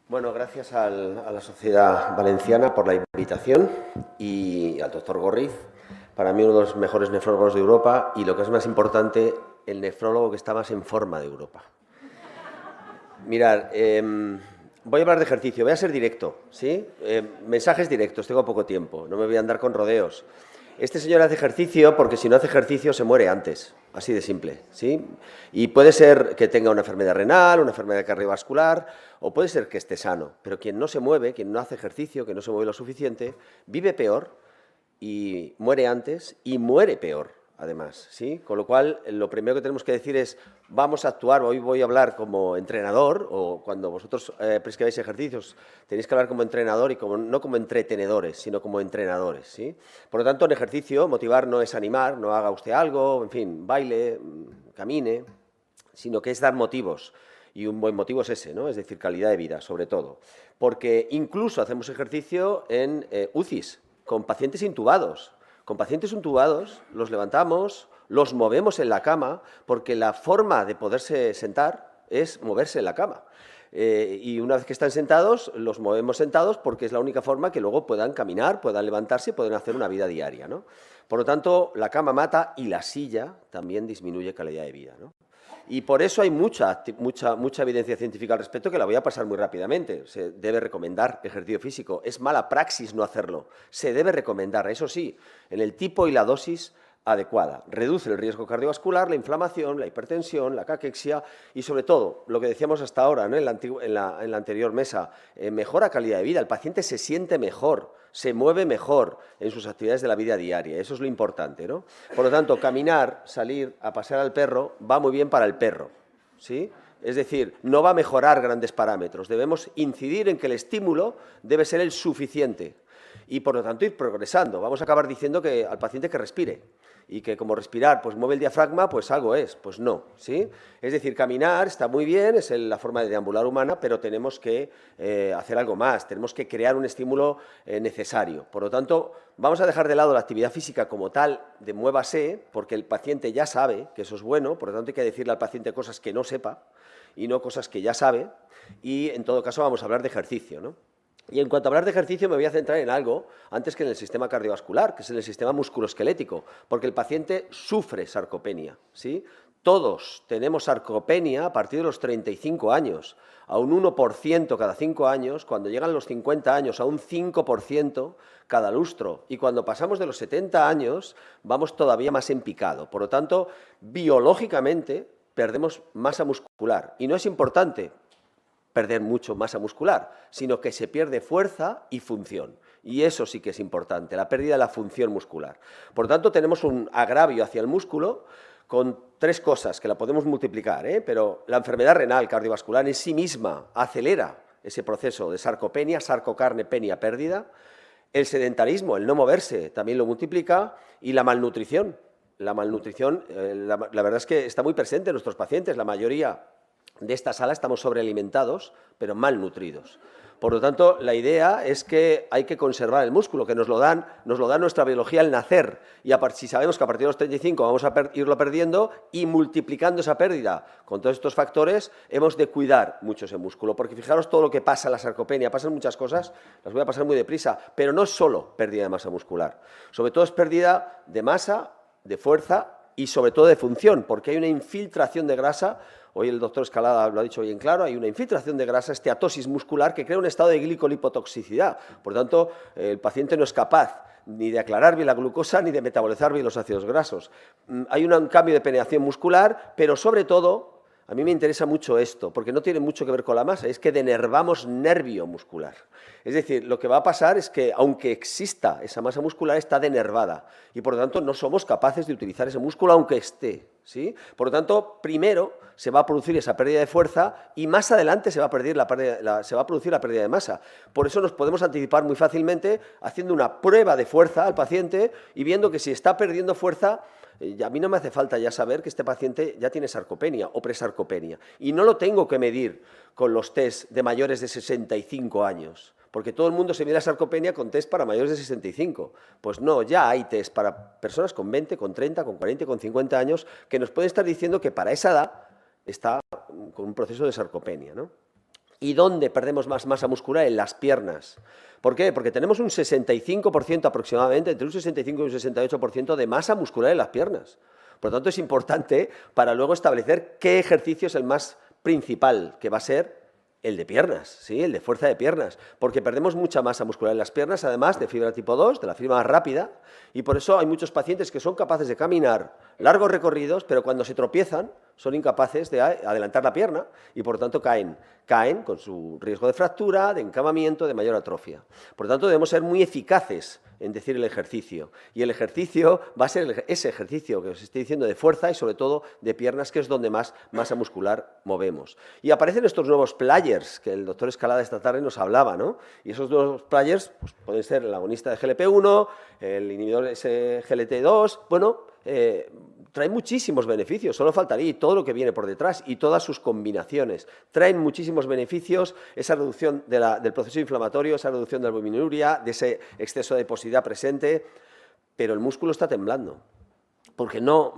Bueno, gracias a la Sociedad Valenciana por la invitación y al doctor Gorriz, para mí uno de los mejores nefrólogos de Europa y, lo que es más importante, el nefrólogo que está más en forma de Europa. Mirad, voy a hablar de ejercicio, voy a ser directo, ¿sí? Mensajes directos, tengo poco tiempo, no me voy a andar con rodeos. Este señor hace ejercicio porque si no hace ejercicio se muere antes, así de simple, ¿sí? Y puede ser que tenga una enfermedad renal, una enfermedad cardiovascular, o puede ser que esté sano, pero quien no se mueve, quien no hace ejercicio, que no se mueve lo suficiente, vive peor y muere antes y muere peor, además, ¿sí? Con lo cual, lo primero que tenemos que decir es, vamos a actuar. Hoy voy a hablar como entrenador, o cuando vosotros prescribáis ejercicios, tenéis que hablar como entrenador y no como entretenedores, sino como entrenadores, ¿sí? Por lo tanto, en ejercicio, motivar no es animar, no haga usted algo, en fin, baile, camine, sino que es dar motivos. Y un buen motivo es ese, ¿no? Es decir, calidad de vida, sobre todo. Porque incluso hacemos ejercicio en UCIs, con pacientes intubados. Con pacientes intubados los levantamos, los movemos en la cama, porque la forma de poderse sentar es moverse en la cama. Y una vez que están sentados, los movemos sentados porque es la única forma que luego puedan caminar, puedan levantarse y puedan hacer una vida diaria, ¿no? Por lo tanto, la cama mata y la silla también disminuye calidad de vida, ¿no? Y por eso hay mucha evidencia científica al respecto, que la voy a pasar muy rápidamente. Se debe recomendar ejercicio físico. Es mala praxis no hacerlo. Se debe recomendar, eso sí, en el tipo y la dosis adecuada. Reduce el riesgo cardiovascular, la inflamación, la hipertensión, la caquexia y, sobre todo, lo que decíamos hasta ahora, ¿no? en la anterior mesa, mejora calidad de vida. El paciente se siente mejor, se mueve mejor en sus actividades de la vida diaria. Eso es lo importante, ¿no? Por lo tanto, caminar, salir a pasear al perro, va muy bien para el perro, ¿sí? Es decir, no va a mejorar grandes parámetros. Debemos incidir en que el estímulo debe ser el suficiente y, por lo tanto, ir progresando. Vamos a acabar diciendo que al paciente que respire y que, como respirar pues mueve el diafragma, pues algo es. Pues no, ¿sí? Es decir, caminar está muy bien, es la forma de deambular humana, pero tenemos que hacer algo más, tenemos que crear un estímulo necesario. Por lo tanto, vamos a dejar de lado la actividad física como tal de muévase, porque el paciente ya sabe que eso es bueno, por lo tanto hay que decirle al paciente cosas que no sepa y no cosas que ya sabe, y en todo caso vamos a hablar de ejercicio, ¿no? Y en cuanto a hablar de ejercicio, me voy a centrar en algo antes que en el sistema cardiovascular, que es en el sistema musculoesquelético, porque el paciente sufre sarcopenia, ¿sí? Todos tenemos sarcopenia a partir de los 35 años, a un 1% cada 5 años, cuando llegan los 50 años a un 5% cada lustro, y cuando pasamos de los 70 años vamos todavía más en picado. Por lo tanto, biológicamente perdemos masa muscular, y no es importante perder mucho masa muscular, sino que se pierde fuerza y función. Y eso sí que es importante, la pérdida de la función muscular. Por lo tanto, tenemos un agravio hacia el músculo con tres cosas que la podemos multiplicar, pero la enfermedad renal cardiovascular en sí misma acelera ese proceso de sarcopenia, sarcocarne, penia, pérdida. El sedentarismo, el no moverse, también lo multiplica, y la malnutrición. La malnutrición, la verdad es que está muy presente en nuestros pacientes, la mayoría de esta sala estamos sobrealimentados, pero malnutridos. Por lo tanto, la idea es que hay que conservar el músculo, que nos lo da nuestra biología al nacer. Y si sabemos que a partir de los 35 vamos a irlo perdiendo, y multiplicando esa pérdida con todos estos factores, hemos de cuidar mucho ese músculo. Porque fijaros todo lo que pasa en la sarcopenia, pasan muchas cosas, las voy a pasar muy deprisa, pero no es solo pérdida de masa muscular. Sobre todo es pérdida de masa, de fuerza y sobre todo de función, porque hay una infiltración de grasa. Hoy el doctor Escalada lo ha dicho bien claro, hay una infiltración de grasa, esteatosis muscular, que crea un estado de glicolipotoxicidad. Por lo tanto, el paciente no es capaz ni de aclarar bien la glucosa ni de metabolizar bien los ácidos grasos. Hay un cambio de penetración muscular, pero sobre todo, a mí me interesa mucho esto, porque no tiene mucho que ver con la masa, es que denervamos nervio muscular. Es decir, lo que va a pasar es que, aunque exista esa masa muscular, está denervada y, por lo tanto, no somos capaces de utilizar ese músculo aunque esté, ¿sí? Por lo tanto, primero se va a producir esa pérdida de fuerza y más adelante se va a producir la pérdida de masa. Por eso nos podemos anticipar muy fácilmente haciendo una prueba de fuerza al paciente y viendo que si está perdiendo fuerza, a mí no me hace falta ya saber que este paciente ya tiene sarcopenia o presarcopenia. Y no lo tengo que medir con los test de mayores de 65 años, porque todo el mundo se mide la sarcopenia con test para mayores de 65. Pues no, ya hay test para personas con 20, con 30, con 40, con 50 años, que nos pueden estar diciendo que para esa edad está con un proceso de sarcopenia, ¿no? ¿Y dónde perdemos más masa muscular? En las piernas. ¿Por qué? Porque tenemos un 65% aproximadamente, entre un 65 y un 68% de masa muscular en las piernas. Por lo tanto, es importante para luego establecer qué ejercicio es el más principal, que va a ser el de piernas, ¿sí? El de fuerza de piernas, porque perdemos mucha masa muscular en las piernas, además de fibra tipo 2, de la fibra más rápida, y por eso hay muchos pacientes que son capaces de caminar largos recorridos, pero cuando se tropiezan son incapaces de adelantar la pierna y por lo tanto caen con su riesgo de fractura, de encamamiento, de mayor atrofia. Por lo tanto, debemos ser muy eficaces en decir el ejercicio, y el ejercicio va a ser ese ejercicio que os estoy diciendo de fuerza y sobre todo de piernas, que es donde más masa muscular movemos. Y aparecen estos nuevos players que el doctor Escalada esta tarde nos hablaba, ¿no? Y esos nuevos players pues, pueden ser el agonista de GLP-1, el inhibidor SGLT2, bueno, traen muchísimos beneficios, solo faltaría y todo lo que viene por detrás y todas sus combinaciones. Traen muchísimos beneficios, esa reducción del proceso inflamatorio, esa reducción de la albuminuria, de ese exceso de adiposidad presente, pero el músculo está temblando, porque no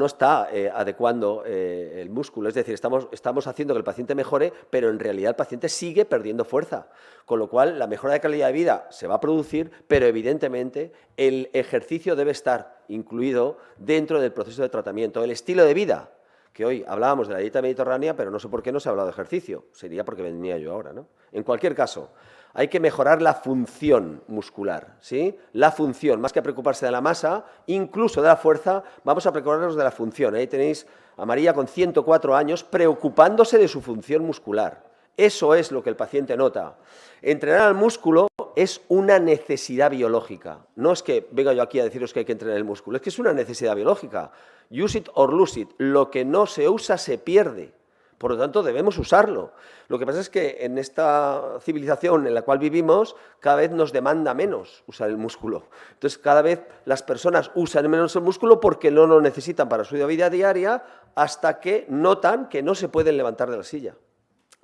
está adecuando el músculo. Es decir, estamos haciendo que el paciente mejore, pero en realidad el paciente sigue perdiendo fuerza, con lo cual la mejora de calidad de vida se va a producir, pero evidentemente el ejercicio debe estar incluido dentro del proceso de tratamiento. El estilo de vida, que hoy hablábamos de la dieta mediterránea, pero no sé por qué no se ha hablado de ejercicio, sería porque venía yo ahora, ¿no? En cualquier caso, hay que mejorar la función muscular, ¿sí? La función, más que preocuparse de la masa, incluso de la fuerza, vamos a preocuparnos de la función. Ahí tenéis a María con 104 años preocupándose de su función muscular. Eso es lo que el paciente nota. Entrenar al músculo es una necesidad biológica. No es que venga yo aquí a deciros que hay que entrenar el músculo, es que es una necesidad biológica. Use it or lose it. Lo que no se usa se pierde. Por lo tanto, debemos usarlo. Lo que pasa es que en esta civilización en la cual vivimos, cada vez nos demanda menos usar el músculo. Entonces, cada vez las personas usan menos el músculo porque no lo necesitan para su vida diaria, hasta que notan que no se pueden levantar de la silla.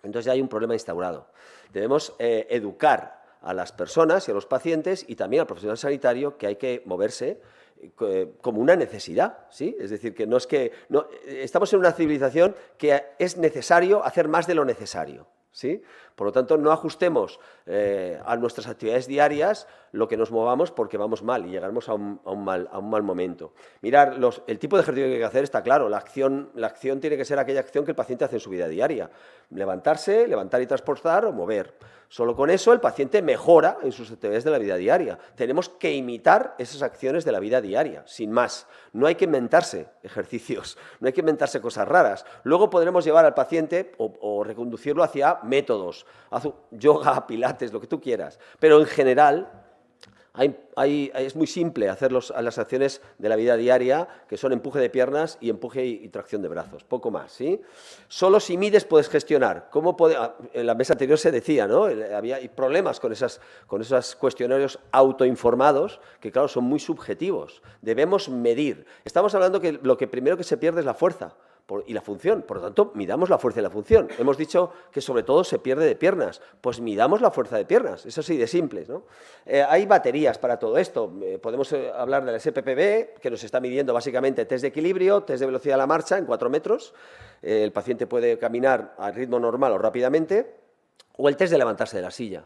Entonces ya hay un problema instaurado. Debemos educar a las personas y a los pacientes y también al profesional sanitario que hay que moverse como una necesidad, ¿sí? Es decir, que no es que... No, estamos en una civilización que es necesario hacer más de lo necesario, ¿sí? Por lo tanto, no ajustemos a nuestras actividades diarias lo que nos movamos porque vamos mal y llegaremos a un mal momento. Mirar, el tipo de ejercicio que hay que hacer está claro. La acción tiene que ser aquella acción que el paciente hace en su vida diaria. Levantarse, levantar y transportar o mover. Solo con eso el paciente mejora en sus actividades de la vida diaria. Tenemos que imitar esas acciones de la vida diaria, sin más. No hay que inventarse ejercicios, no hay que inventarse cosas raras. Luego podremos llevar al paciente o reconducirlo hacia métodos, yoga, pilates, lo que tú quieras. Pero en general es muy simple hacer las acciones de la vida diaria, que son empuje de piernas y empuje y tracción de brazos, poco más, ¿sí? Solo si mides puedes gestionar. En la mesa anterior se decía, ¿no? Había problemas con esos cuestionarios autoinformados, que claro, son muy subjetivos. Debemos medir. Estamos hablando que lo que primero que se pierde es la fuerza y la función, por lo tanto, midamos la fuerza y la función. Hemos dicho que sobre todo se pierde de piernas, pues midamos la fuerza de piernas, eso sí, de simples, ¿no? Hay baterías para todo esto, podemos hablar de la SPPB, que nos está midiendo básicamente test de equilibrio, test de velocidad a la marcha en 4 metros, el paciente puede caminar a ritmo normal o rápidamente, o el test de levantarse de la silla.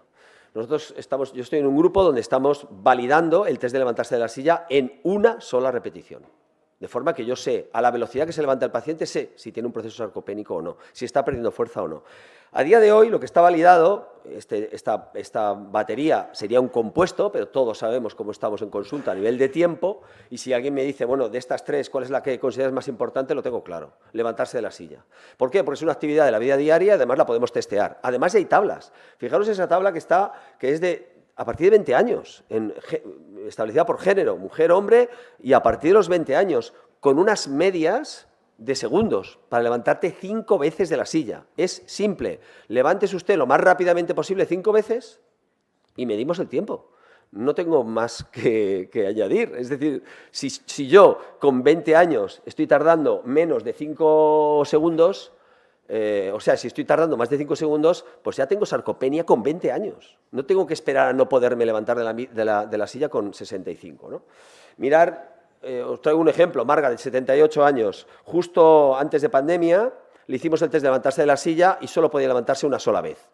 Yo estoy en un grupo donde estamos validando el test de levantarse de la silla en una sola repetición. De forma que yo sé, a la velocidad que se levanta el paciente, sé si tiene un proceso sarcopénico o no, si está perdiendo fuerza o no. A día de hoy, lo que está validado, esta batería sería un compuesto, pero todos sabemos cómo estamos en consulta a nivel de tiempo, y si alguien me dice, bueno, de estas tres, ¿cuál es la que consideras más importante? Lo tengo claro, levantarse de la silla. ¿Por qué? Porque es una actividad de la vida diaria y además la podemos testear. Además hay tablas. Fijaros esa tabla que es a partir de 20 años, establecida por género, mujer, hombre, y a partir de los 20 años, con unas medias de segundos para levantarte 5 veces de la silla. Es simple. Levántese usted lo más rápidamente posible 5 veces y medimos el tiempo. No tengo más que añadir. Es decir, si yo con 20 años estoy tardando menos de 5 segundos... o sea, si estoy tardando más de 5 segundos, pues ya tengo sarcopenia con 20 años. No tengo que esperar a no poderme levantar de la silla con 65, ¿no? Mirar, os traigo un ejemplo, Marga, de 78 años, justo antes de pandemia, le hicimos el test de levantarse de la silla y solo podía levantarse una sola vez.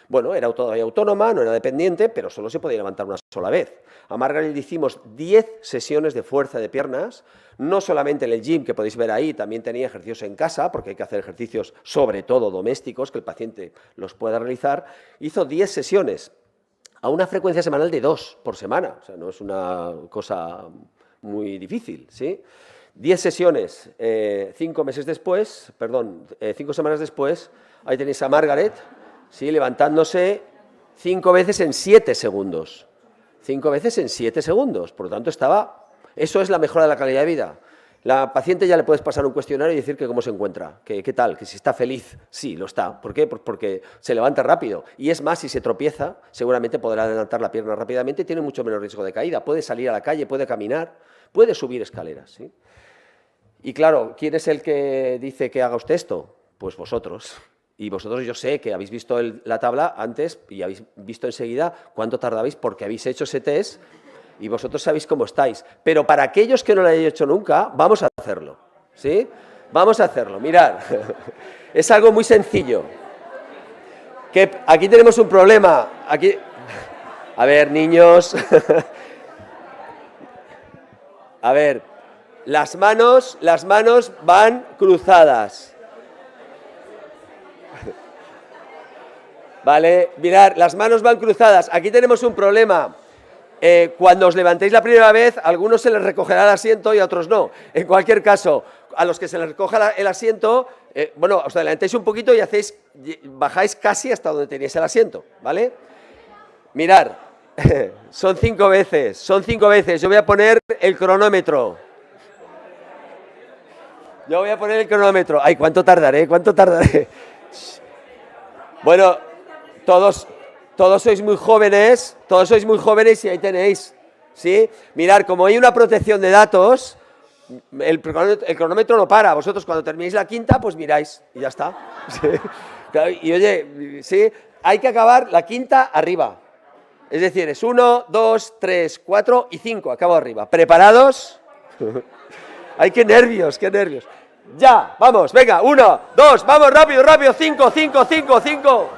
Bueno, era todavía autónoma, no era dependiente, pero solo se podía levantar una sola vez. A Margaret le hicimos 10 sesiones de fuerza de piernas, no solamente en el gym, que podéis ver ahí, también tenía ejercicios en casa, porque hay que hacer ejercicios sobre todo domésticos, que el paciente los pueda realizar. Hizo 10 sesiones, a una frecuencia semanal de 2 por semana, o sea, no es una cosa muy difícil, ¿sí? 10 sesiones, 5 meses después, perdón, 5 semanas después, ahí tenéis a Margaret, ¿sí? Levantándose 5 veces en 7 segundos. 5 veces en 7 segundos, por lo tanto eso es la mejora de la calidad de vida. La paciente ya le puedes pasar un cuestionario y decir que cómo se encuentra, que qué tal, que si está feliz. Sí, lo está. ¿Por qué? Porque se levanta rápido. Y es más, si se tropieza, seguramente podrá adelantar la pierna rápidamente y tiene mucho menos riesgo de caída. Puede salir a la calle, puede caminar, puede subir escaleras, ¿sí? Y claro, ¿quién es el que dice que haga usted esto? Pues vosotros. Y vosotros, yo sé que habéis visto la tabla antes y habéis visto enseguida cuánto tardabais porque habéis hecho ese test y vosotros sabéis cómo estáis. Pero para aquellos que no lo hayáis hecho nunca, vamos a hacerlo, ¿sí? Vamos a hacerlo, mirad. Es algo muy sencillo. Que aquí tenemos un problema. Aquí, a ver, niños. A ver, las manos van cruzadas. Vale, mirad, las manos van cruzadas. Aquí tenemos un problema. Cuando os levantéis la primera vez, a algunos se les recogerá el asiento y a otros no. En cualquier caso, a los que se les recoja el asiento, bueno, os adelantáis un poquito y bajáis casi hasta donde tenéis el asiento, ¿vale? Mirad, son 5 veces, Yo voy a poner el cronómetro. Ay, ¿cuánto tardaré? Bueno, todos sois muy jóvenes y ahí tenéis, ¿sí? Mirad, como hay una protección de datos, el cronómetro no para. Vosotros cuando terminéis la quinta, pues miráis y ya está. ¿Sí? Y oye, ¿sí? Hay que acabar la quinta arriba. Es decir, es 1, 2, 3, 4 y 5, acabo arriba. ¿Preparados? ¡Ay, qué nervios! Ya, vamos, venga, 1, 2, vamos, rápido, 5.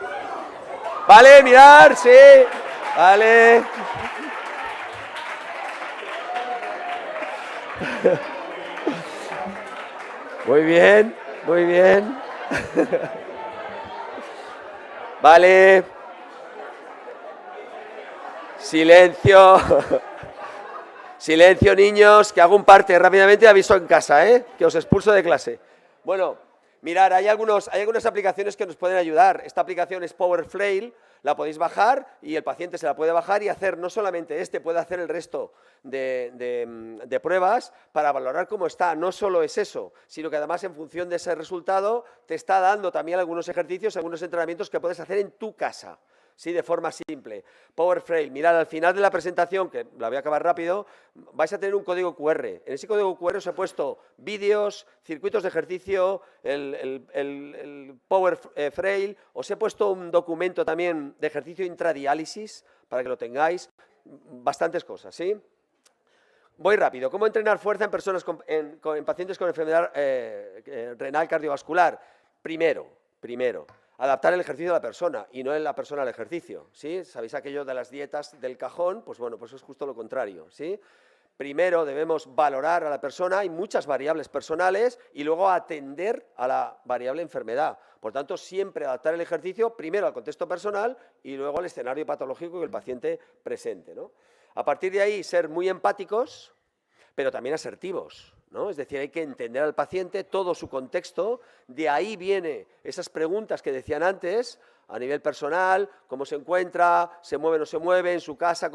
Vale, mirar, sí, vale. Muy bien. Vale. Silencio, niños, que hago un parte rápidamente y aviso en casa, que os expulso de clase. Bueno, mirad, hay algunas aplicaciones que nos pueden ayudar. Esta aplicación es Power Frail, la podéis bajar y el paciente se la puede bajar y hacer no solamente puede hacer el resto de pruebas para valorar cómo está. No solo es eso, sino que además en función de ese resultado te está dando también algunos ejercicios, algunos entrenamientos que puedes hacer en tu casa. Sí, de forma simple. Power Frail, mirad, al final de la presentación, que la voy a acabar rápido, vais a tener un código QR. En ese código QR os he puesto vídeos, circuitos de ejercicio, el Power Frail, os he puesto un documento también de ejercicio intradiálisis, para que lo tengáis, bastantes cosas, ¿sí? Voy rápido. ¿Cómo entrenar fuerza en personas en pacientes con enfermedad renal cardiovascular? Primero, adaptar el ejercicio a la persona y no la persona al ejercicio, ¿sí? ¿Sabéis aquello de las dietas del cajón? Pues bueno, pues es justo lo contrario, ¿sí? Primero debemos valorar a la persona, hay muchas variables personales y luego atender a la variable enfermedad. Por tanto, siempre adaptar el ejercicio primero al contexto personal y luego al escenario patológico que el paciente presente, ¿no? A partir de ahí, ser muy empáticos, pero también asertivos, ¿no? Es decir, hay que entender al paciente, todo su contexto, de ahí vienen esas preguntas que decían antes, a nivel personal, cómo se encuentra, se mueve o no se mueve, en su casa,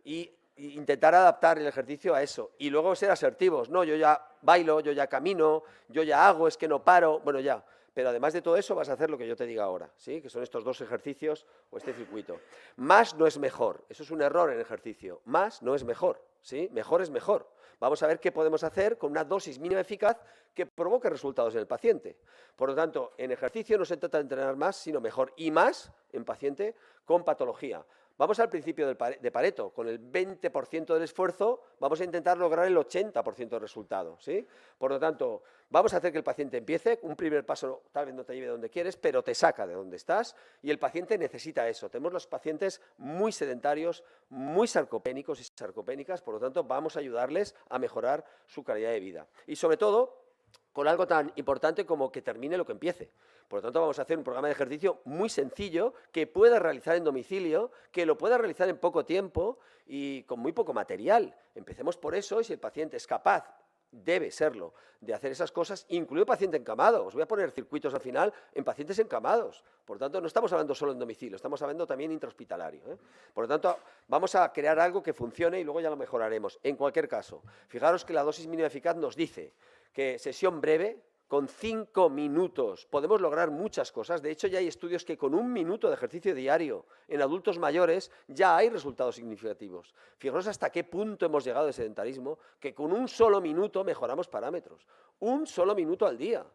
y intentar adaptar el ejercicio a eso. Y luego ser asertivos, no, yo ya bailo, yo ya camino, yo ya hago, es que no paro, bueno, ya. Pero además de todo eso vas a hacer lo que yo te diga ahora, ¿sí? Que son estos 2 ejercicios o este circuito. Más no es mejor, eso es un error en ejercicio. Más no es mejor, ¿sí? Mejor es mejor. Vamos a ver qué podemos hacer con una dosis mínima eficaz que provoque resultados en el paciente. Por lo tanto, en ejercicio no se trata de entrenar más, sino mejor. Y más en paciente con patología. Vamos al principio de Pareto. Con el 20% del esfuerzo vamos a intentar lograr el 80% del resultado, ¿sí? Por lo tanto, vamos a hacer que el paciente empiece. Un primer paso tal vez no te lleve donde quieres, pero te saca de donde estás y el paciente necesita eso. Tenemos los pacientes muy sedentarios, muy sarcopénicos y sarcopénicas, por lo tanto, vamos a ayudarles a mejorar su calidad de vida. Y sobre todo, con algo tan importante como que termine lo que empiece. Por lo tanto, vamos a hacer un programa de ejercicio muy sencillo que pueda realizar en domicilio, que lo pueda realizar en poco tiempo y con muy poco material. Empecemos por eso y si el paciente es capaz, debe serlo, de hacer esas cosas, incluido el paciente encamado. Os voy a poner circuitos al final en pacientes encamados. Por lo tanto, no estamos hablando solo en domicilio, estamos hablando también intrahospitalario, ¿eh? Por lo tanto, vamos a crear algo que funcione y luego ya lo mejoraremos. En cualquier caso, fijaros que la dosis mínima eficaz nos dice que sesión breve, con 5 minutos podemos lograr muchas cosas. De hecho, ya hay estudios que con 1 minuto de ejercicio diario en adultos mayores ya hay resultados significativos. Fijaros hasta qué punto hemos llegado de sedentarismo, que con 1 solo minuto mejoramos parámetros. 1 solo minuto al día.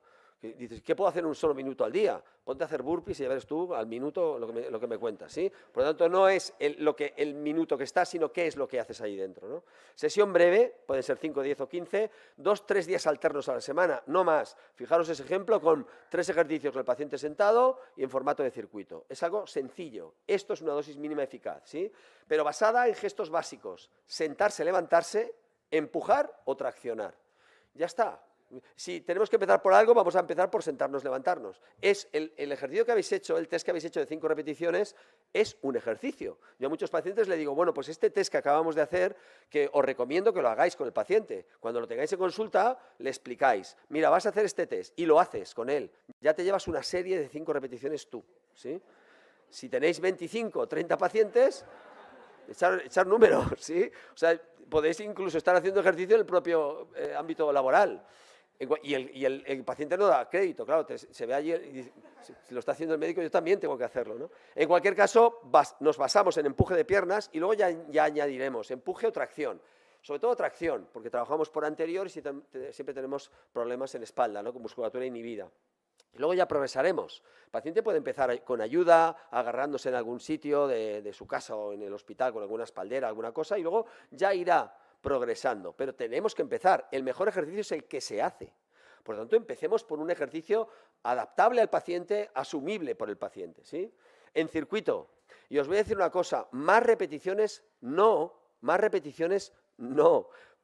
Dices, ¿qué puedo hacer en 1 solo minuto al día? Ponte a hacer burpees y ya verás tú al minuto lo que me cuentas, ¿sí? Por lo tanto, no es el minuto que está, sino qué es lo que haces ahí dentro, ¿no? Sesión breve, pueden ser 5, 10 o 15, 2, 3 días alternos a la semana, no más. Fijaros ese ejemplo con 3 ejercicios con el paciente sentado y en formato de circuito. Es algo sencillo. Esto es una dosis mínima eficaz, ¿sí? Pero basada en gestos básicos. Sentarse, levantarse, empujar o traccionar. Ya está. Si tenemos que empezar por algo, vamos a empezar por sentarnos, levantarnos. Es el ejercicio que habéis hecho, el test que habéis hecho de 5 repeticiones, es un ejercicio. Yo a muchos pacientes les digo, bueno, pues este test que acabamos de hacer, que os recomiendo que lo hagáis con el paciente. Cuando lo tengáis en consulta, le explicáis, mira, vas a hacer este test, y lo haces con él. Ya te llevas una serie de 5 repeticiones tú, ¿sí? Si tenéis 25 o 30 pacientes, echar números, ¿sí? O sea, podéis incluso estar haciendo ejercicio en el propio ámbito laboral. Y el paciente no da crédito, claro, se ve allí y dice, si lo está haciendo el médico, yo también tengo que hacerlo, ¿no? En cualquier caso, nos basamos en empuje de piernas y luego ya añadiremos empuje o tracción. Sobre todo tracción, porque trabajamos por anterior y siempre tenemos problemas en espalda, ¿no? Con musculatura inhibida. Luego ya progresaremos. El paciente puede empezar con ayuda, agarrándose en algún sitio de su casa o en el hospital con alguna espaldera, alguna cosa, y luego ya irá progresando, pero tenemos que empezar. El mejor ejercicio es el que se hace. Por lo tanto, empecemos por un ejercicio adaptable al paciente, asumible por el paciente, ¿sí? En circuito, y os voy a decir una cosa, más repeticiones no,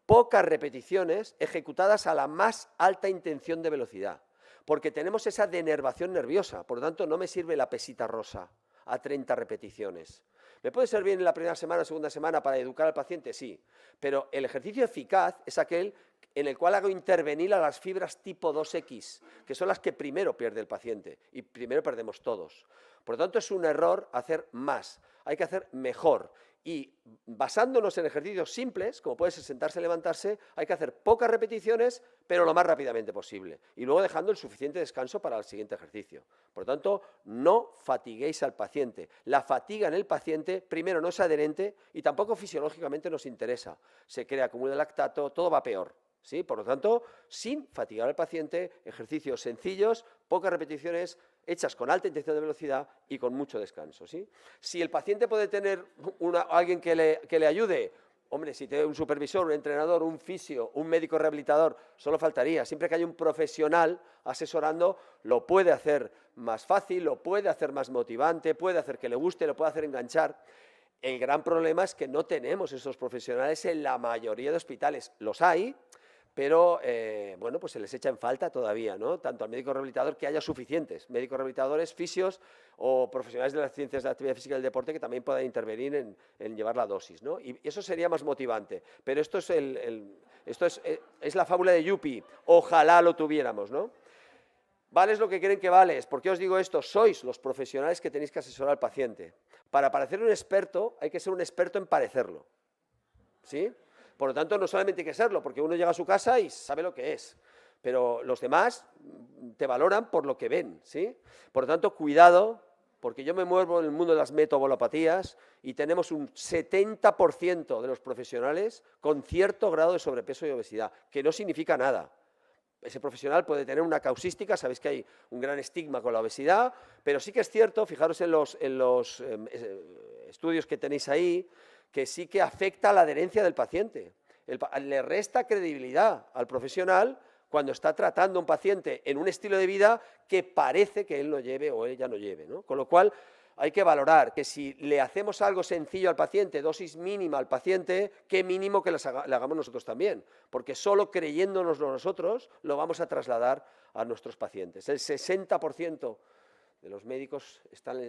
pocas repeticiones ejecutadas a la más alta intención de velocidad, porque tenemos esa denervación nerviosa, por lo tanto, no me sirve la pesita rosa a 30 repeticiones. ¿Me puede servir en la primera semana o segunda semana para educar al paciente? Sí, pero el ejercicio eficaz es aquel en el cual hago intervenir a las fibras tipo 2X, que son las que primero pierde el paciente y primero perdemos todos. Por lo tanto, es un error hacer más, hay que hacer mejor. Y basándonos en ejercicios simples, como puede ser sentarse y levantarse, hay que hacer pocas repeticiones, pero lo más rápidamente posible. Y luego dejando el suficiente descanso para el siguiente ejercicio. Por lo tanto, no fatiguéis al paciente. La fatiga en el paciente, primero, no es adherente y tampoco fisiológicamente nos interesa. Se crea acúmulo de lactato, todo va peor, ¿sí? Por lo tanto, sin fatigar al paciente, ejercicios sencillos, pocas repeticiones, hechas con alta intención de velocidad y con mucho descanso, ¿sí? Si el paciente puede tener alguien que le ayude, hombre, si tiene un supervisor, un entrenador, un fisio, un médico rehabilitador, solo faltaría. Siempre que haya un profesional asesorando, lo puede hacer más fácil, lo puede hacer más motivante, puede hacer que le guste, lo puede hacer enganchar. El gran problema es que no tenemos esos profesionales en la mayoría de hospitales. Los hay, pero bueno, pues se les echa en falta todavía, ¿no? Tanto al médico rehabilitador, que haya suficientes médicos rehabilitadores, fisios o profesionales de las ciencias de la actividad física y del deporte que también puedan intervenir en llevar la dosis, ¿no? Y eso sería más motivante. Pero esto es la fábula de Yuppie, ojalá lo tuviéramos, ¿no? Vales lo que creen que vales. ¿Por qué os digo esto? Sois los profesionales que tenéis que asesorar al paciente. Para parecer un experto hay que ser un experto en parecerlo, ¿sí? Por lo tanto, no solamente hay que serlo, porque uno llega a su casa y sabe lo que es, pero los demás te valoran por lo que ven, ¿sí? Por lo tanto, cuidado, porque yo me muevo en el mundo de las metabolopatías y tenemos un 70% de los profesionales con cierto grado de sobrepeso y obesidad, que no significa nada. Ese profesional puede tener una causística, sabéis que hay un gran estigma con la obesidad, pero sí que es cierto, fijaros en estudios que tenéis ahí, que sí que afecta a la adherencia del paciente. Le resta credibilidad al profesional cuando está tratando a un paciente en un estilo de vida que parece que él no lleve o ella no lleve, ¿no? Con lo cual, hay que valorar que si le hacemos algo sencillo al paciente, dosis mínima al paciente, qué mínimo que le hagamos nosotros también, porque solo creyéndonos nosotros lo vamos a trasladar a nuestros pacientes. El 60% de los médicos están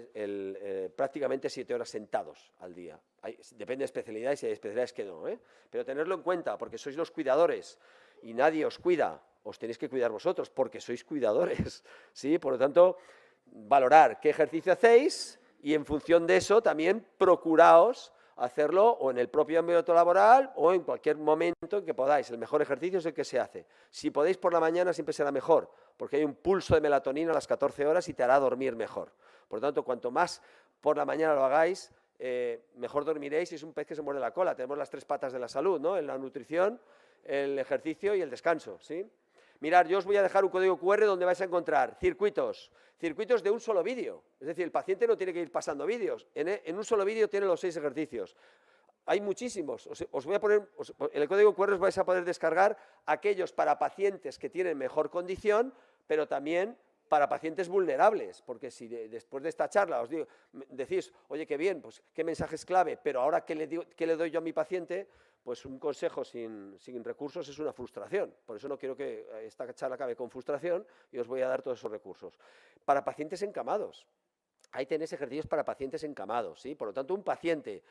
prácticamente 7 horas sentados al día. Depende de especialidades y hay especialidades que no, pero tenerlo en cuenta, porque sois los cuidadores y nadie os cuida, os tenéis que cuidar vosotros, porque sois cuidadores, ¿sí? Por lo tanto, valorar qué ejercicio hacéis y en función de eso también procuraos hacerlo o en el propio ámbito laboral o en cualquier momento en que podáis. El mejor ejercicio es el que se hace. Si podéis por la mañana siempre será mejor, porque hay un pulso de melatonina a las 14 horas y te hará dormir mejor. Por lo tanto, cuanto más por la mañana lo hagáis, mejor dormiréis y es un pez que se muerde la cola. Tenemos las 3 patas de la salud, ¿no? En la nutrición, el ejercicio y el descanso, ¿sí? Mirad, yo os voy a dejar un código QR donde vais a encontrar circuitos de un solo vídeo. Es decir, el paciente no tiene que ir pasando vídeos. En un solo vídeo tiene los 6 ejercicios. Hay muchísimos. Os voy a poner, en el código QR os vais a poder descargar aquellos para pacientes que tienen mejor condición, pero también para pacientes vulnerables, porque si después de esta charla os decís, oye, qué bien, pues qué mensaje es clave, pero ahora ¿qué le doy yo a mi paciente? Pues un consejo sin recursos es una frustración. Por eso no quiero que esta charla acabe con frustración y os voy a dar todos esos recursos. Para pacientes encamados, ahí tenéis ejercicios para pacientes encamados, ¿sí? Por lo tanto, un paciente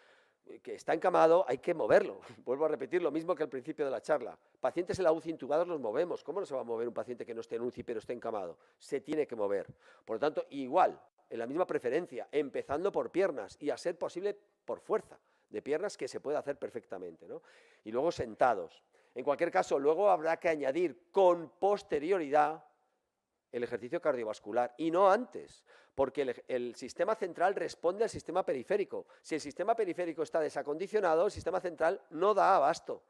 que está encamado hay que moverlo. Vuelvo a repetir lo mismo que al principio de la charla. Pacientes en la UCI intubados los movemos. ¿Cómo no se va a mover un paciente que no esté en UCI pero esté encamado? Se tiene que mover. Por lo tanto, igual, en la misma preferencia, empezando por piernas y a ser posible por fuerza de piernas que se puede hacer perfectamente, ¿no? Y luego sentados. En cualquier caso, luego habrá que añadir con posterioridad el ejercicio cardiovascular y no antes, porque el sistema central responde al sistema periférico. Si el sistema periférico está desacondicionado, el sistema central no da abasto.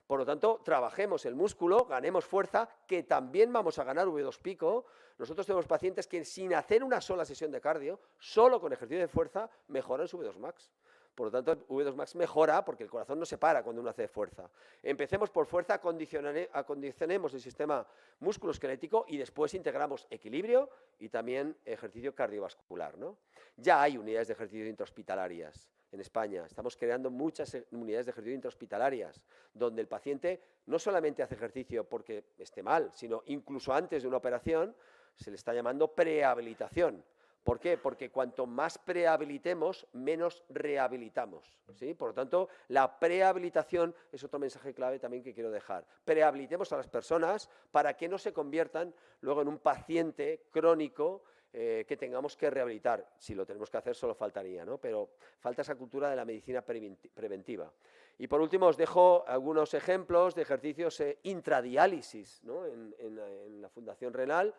Por lo tanto, trabajemos el músculo, ganemos fuerza, que también vamos a ganar V2 pico. Nosotros tenemos pacientes que sin hacer una sola sesión de cardio, solo con ejercicio de fuerza, mejoran su V2 max. Por lo tanto, V2 max mejora porque el corazón no se para cuando uno hace fuerza. Empecemos por fuerza, acondicionemos el sistema musculoesquelético y después integramos equilibrio y también ejercicio cardiovascular, ¿no? Ya hay unidades de ejercicio intrahospitalarias en España. Estamos creando muchas unidades de ejercicio intrahospitalarias donde el paciente no solamente hace ejercicio porque esté mal, sino incluso antes de una operación se le está llamando prehabilitación. ¿Por qué? Porque cuanto más prehabilitemos, menos rehabilitamos, ¿sí? Por lo tanto, la prehabilitación es otro mensaje clave también que quiero dejar. Prehabilitemos a las personas para que no se conviertan luego en un paciente crónico que tengamos que rehabilitar. Si lo tenemos que hacer, solo faltaría, ¿no? Pero falta esa cultura de la medicina preventiva. Y por último, os dejo algunos ejemplos de ejercicios intradiálisis, ¿no? En la Fundación Renal.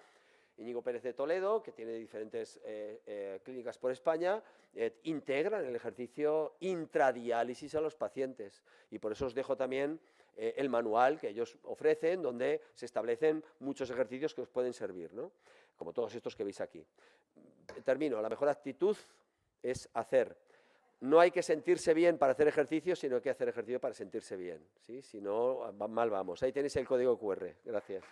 Íñigo Pérez de Toledo, que tiene diferentes clínicas por España, integran el ejercicio intradiálisis a los pacientes. Y por eso os dejo también el manual que ellos ofrecen, donde se establecen muchos ejercicios que os pueden servir, ¿no? Como todos estos que veis aquí. Termino. La mejor actitud es hacer. No hay que sentirse bien para hacer ejercicio, sino que hay que hacer ejercicio para sentirse bien, ¿sí? Si no, mal vamos. Ahí tenéis el código QR. Gracias.